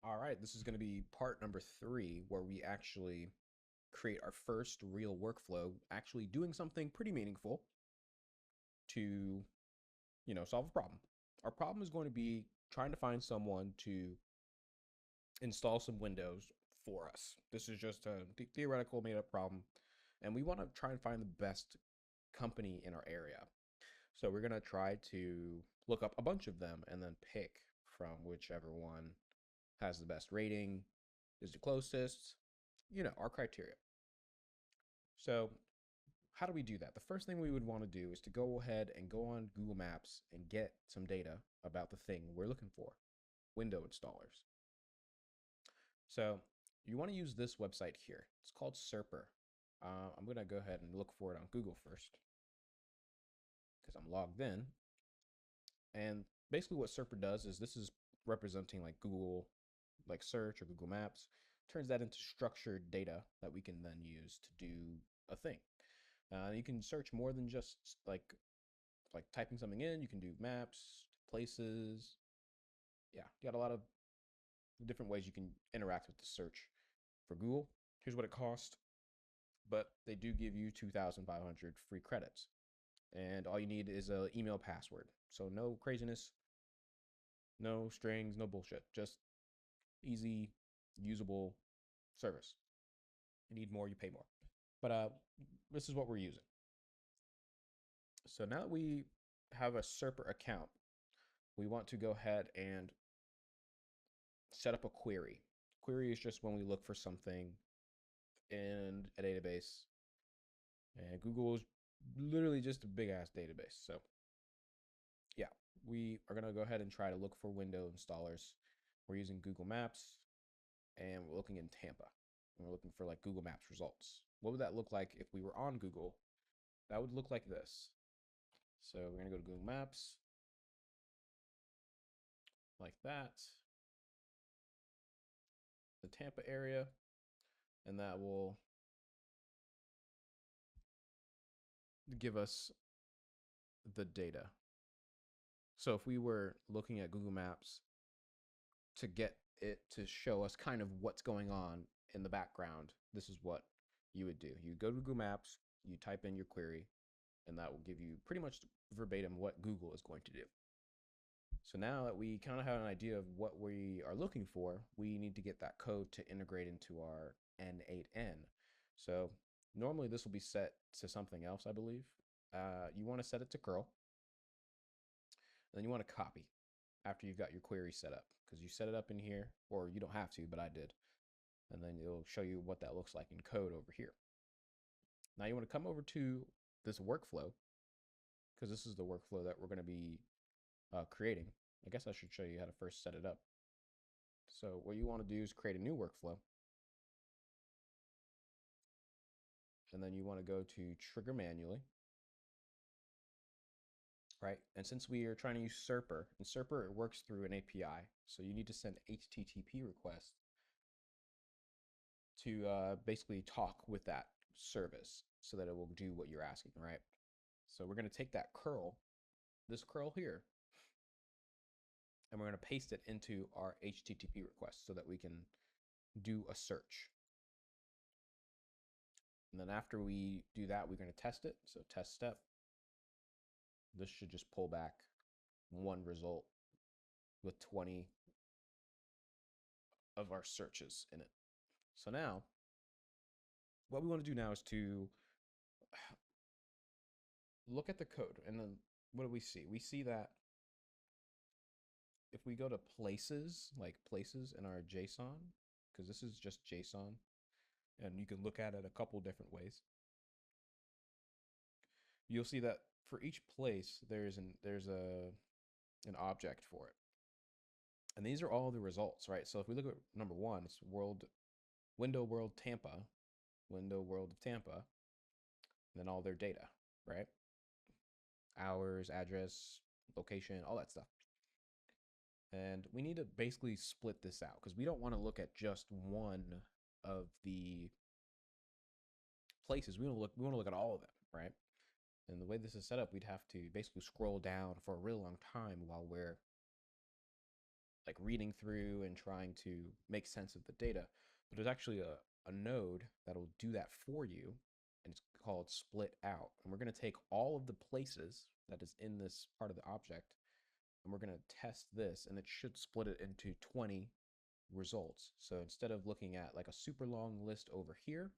All right, this is going to be part number 3 where we actually create our first real workflow, actually doing something pretty meaningful to, solve a problem. Our problem is going to be trying to find someone to install some Windows for us. This is just a theoretical made up problem, and we want to try and find the best company in our area. So we're going to try to look up a bunch of them and then pick from whichever one has the best rating, is the closest, our criteria. So how do we do that? The first thing we would want to do is to go ahead and go on Google Maps and get some data about the thing we're looking for, window installers. So you want to use this website here. It's called Serper. I'm going to go ahead and look for it on Google first because I'm logged in. And basically what Serper does is this is representing like Google, like search or Google Maps, turns that into structured data that we can then use to do a thing. You can search more than just like typing something in. You can do maps, places. Yeah, you got a lot of different ways you can interact with the search. For Google, here's what it costs, but they do give you 2,500 free credits. And all you need is an email password. So no craziness, no strings, no bullshit. Just easy, usable service. You need more, you pay more. But this is what we're using. So now that we have a Serper account, we want to go ahead and set up a query. Query is just when we look for something in a database, and Google is literally just a big ass database. So yeah, we are gonna go ahead and try to look for window installers. We're using Google Maps, and we're looking in Tampa, and we're looking for like Google Maps results. What would that look like if we were on Google? That would look like this. So we're gonna go to Google Maps, like that, the Tampa area, and that will give us the data. So if we were looking at Google Maps to get it to show us kind of what's going on in the background, this is what you would do. You go to Google Maps, you type in your query, and that will give you pretty much verbatim what Google is going to do. So now that we kind of have an idea of what we are looking for, we need to get that code to integrate into our n8n. So normally this will be set to something else, I believe. You want to set it to curl. And then you want to copy after you've got your query set up, because you set it up in here, or you don't have to, but I did. And then it'll show you what that looks like in code over here. Now you want to come over to this workflow, because this is the workflow that we're going to be creating. I guess I should show you how to first set it up. So what you want to do is create a new workflow. And then you want to go to trigger manually. Right? And since we are trying to use Serper, and Serper, it works through an API. So you need to send HTTP requests to basically talk with that service so that it will do what you're asking, right? So we're going to take that curl, this curl here, and we're going to paste it into our HTTP request so that we can do a search. And then after we do that, we're going to test it. So test step. This should just pull back one result with 20 of our searches in it. So now, what we want to do now is to look at the code. And then what do we see? We see that if we go to places, like places in our JSON, because this is just JSON, and you can look at it a couple different ways. You'll see that for each place, there's an object for it. And these are all the results, right? So if we look at number 1, it's window world Tampa, window world of Tampa, and then all their data, right? Hours, address, location, all that stuff. And we need to basically split this out because we don't want to look at just one of the places. We want to look at all of them, right? And the way this is set up, we'd have to basically scroll down for a real long time while we're like reading through and trying to make sense of the data. But there's actually a node that'll do that for you, and it's called split out. And we're going to take all of the places that is in this part of the object, and we're going to test this, and it should split it into 20 results. So instead of looking at like a super long list over here,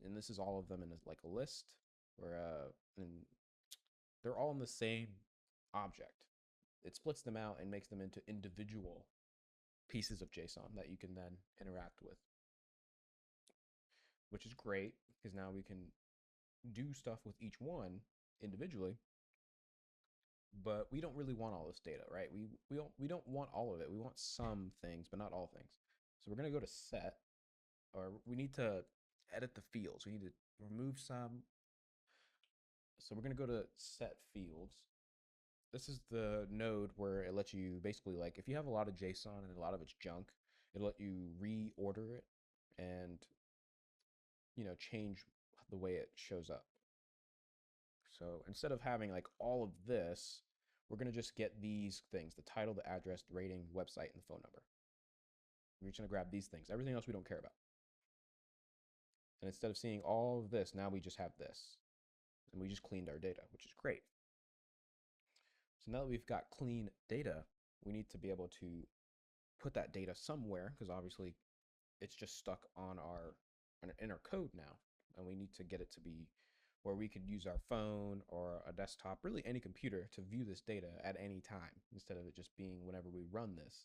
and this is all of them in like a list, where and they're all in the same object. It splits them out and makes them into individual pieces of JSON that you can then interact with, which is great because now we can do stuff with each one individually. But we don't really want all this data, right? We don't want all of it. We want some things, but not all things. So we're gonna go to set, or we need to edit the fields. We need to remove some. So we're gonna go to set fields. This is the node where it lets you basically, like, if you have a lot of JSON and a lot of it's junk, it'll let you reorder it and, change the way it shows up. So instead of having like all of this, we're going to just get these things: the title, the address, the rating, website, and the phone number. We're just going to grab these things. Everything else we don't care about. And instead of seeing all of this, now we just have this. And we just cleaned our data, which is great. So now that we've got clean data, we need to be able to put that data somewhere, because obviously it's just stuck in our code now. And we need to get it to be where we could use our phone or a desktop, really any computer, to view this data at any time, instead of it just being whenever we run this.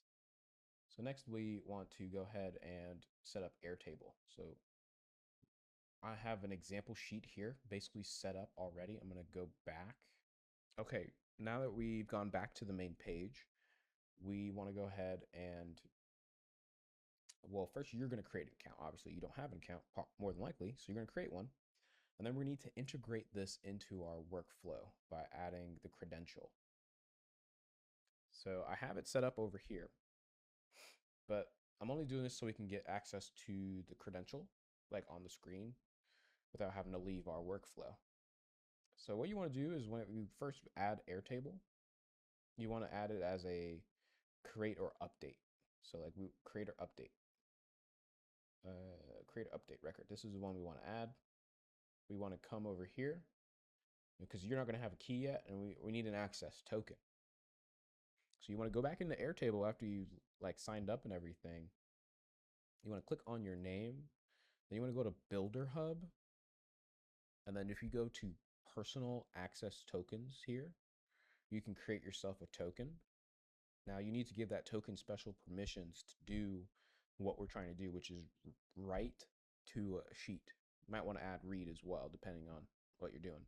So next we want to go ahead and set up Airtable. So I have an example sheet here basically set up already. I'm going to go back. Okay, now that we've gone back to the main page, we want to go ahead and, well, first you're going to create an account. Obviously you don't have an account, more than likely, so you're going to create one. And then we need to integrate this into our workflow by adding the credential. So I have it set up over here, but I'm only doing this so we can get access to the credential, like on the screen, without having to leave our workflow. So what you want to do is, when you first add Airtable, you want to add it as a create or update. So like we create or update, create or update record. This is the one we want to add. We want to come over here because you're not going to have a key yet, and we need an access token. So you want to go back into Airtable after you like signed up and everything. You want to click on your name. Then you want to go to Builder Hub. And then if you go to personal access tokens here, you can create yourself a token. Now you need to give that token special permissions to do what we're trying to do, which is write to a sheet. You might want to add read as well, depending on what you're doing.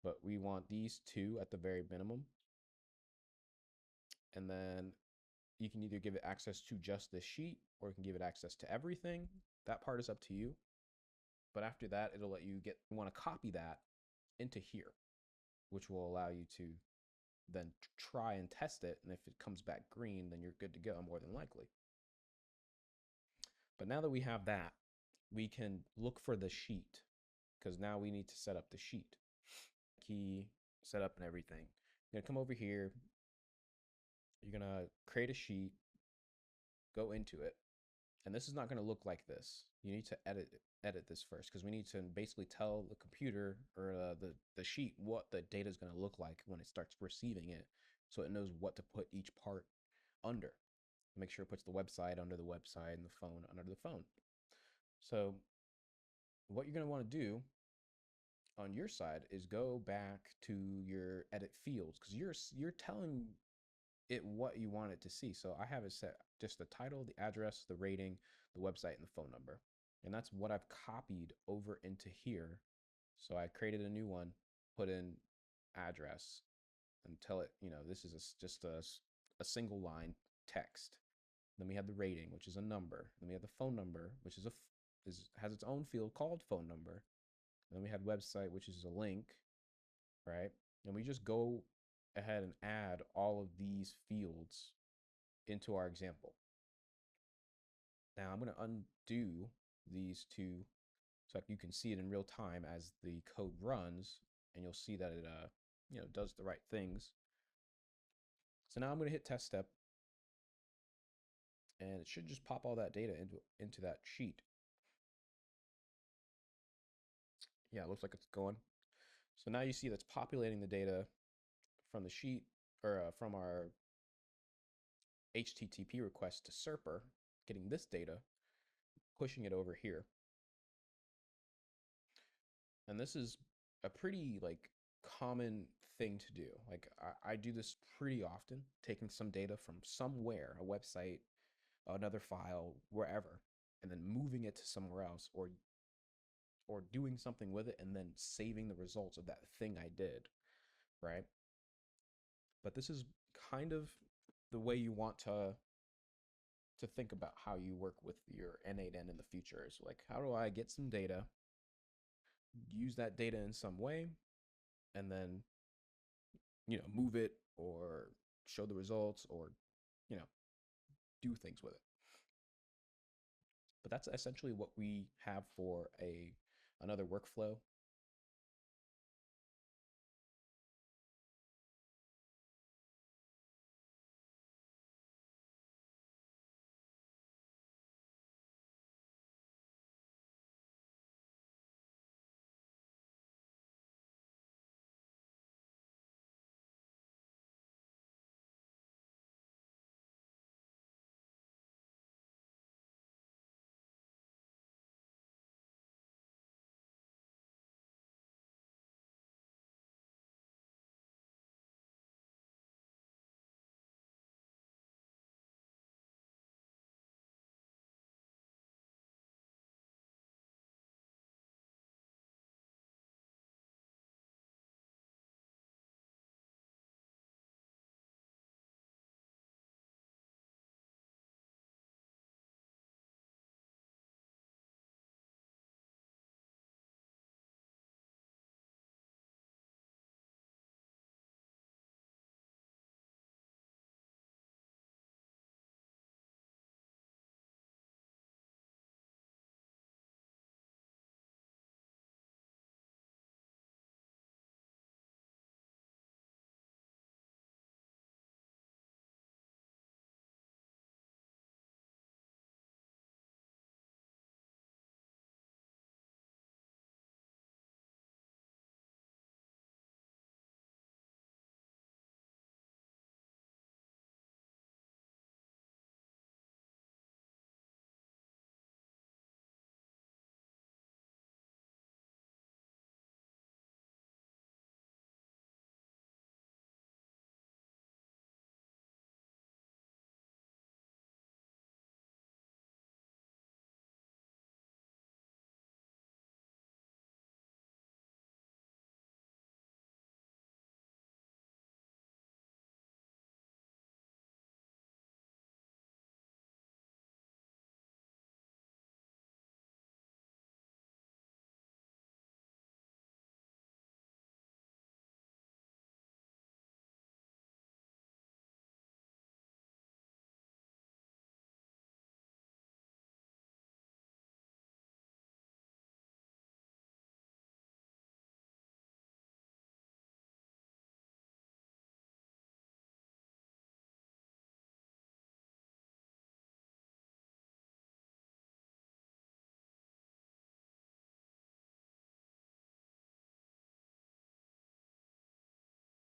But we want these two at the very minimum. And then you can either give it access to just this sheet, or you can give it access to everything. That part is up to you. But after that, it'll let you want to copy that into here, which will allow you to then try and test it. And if it comes back green, then you're good to go, more than likely. But now that we have that, we can look for the sheet, because now we need to set up the sheet. Key, set up and everything. You're going to come over here. You're going to create a sheet, go into it. And this is not going to look like this. You need to edit this first, because we need to basically tell the computer, or the sheet, what the data is going to look like when it starts receiving it, so it knows what to put each part under. Make sure it puts the website under the website and the phone under the phone. So what you're going to want to do on your side is go back to your edit fields, because you're telling it what you want it to see. So I have it set just the title, the address, the rating, the website, and the phone number. And that's what I've copied over into here. So I created a new one, put in address, and tell it, this is just a single line text. Then we have the rating, which is a number. Then we have the phone number, which has its own field called phone number. Then we had website, which is a link, right? And we just go ahead and add all of these fields into our example. Now I'm going to undo these two so you can see it in real time as the code runs, and you'll see that it does the right things. So now I'm going to hit test step. and it should just pop all that data into that sheet. Yeah, it looks like it's going. So now you see that's populating the data from the sheet or from our HTTP request to Serper, getting this data, pushing it over here. And this is a pretty like common thing to do. Like I do this pretty often, taking some data from somewhere, a website, another file, wherever, and then moving it to somewhere else, or doing something with it and then saving the results of that thing I did, right? But this is kind of the way you want to think about how you work with your n8n in the future. Is like, how do I get some data, use that data in some way, and then move it or show the results or you know do things with it. But that's essentially what we have for a another workflow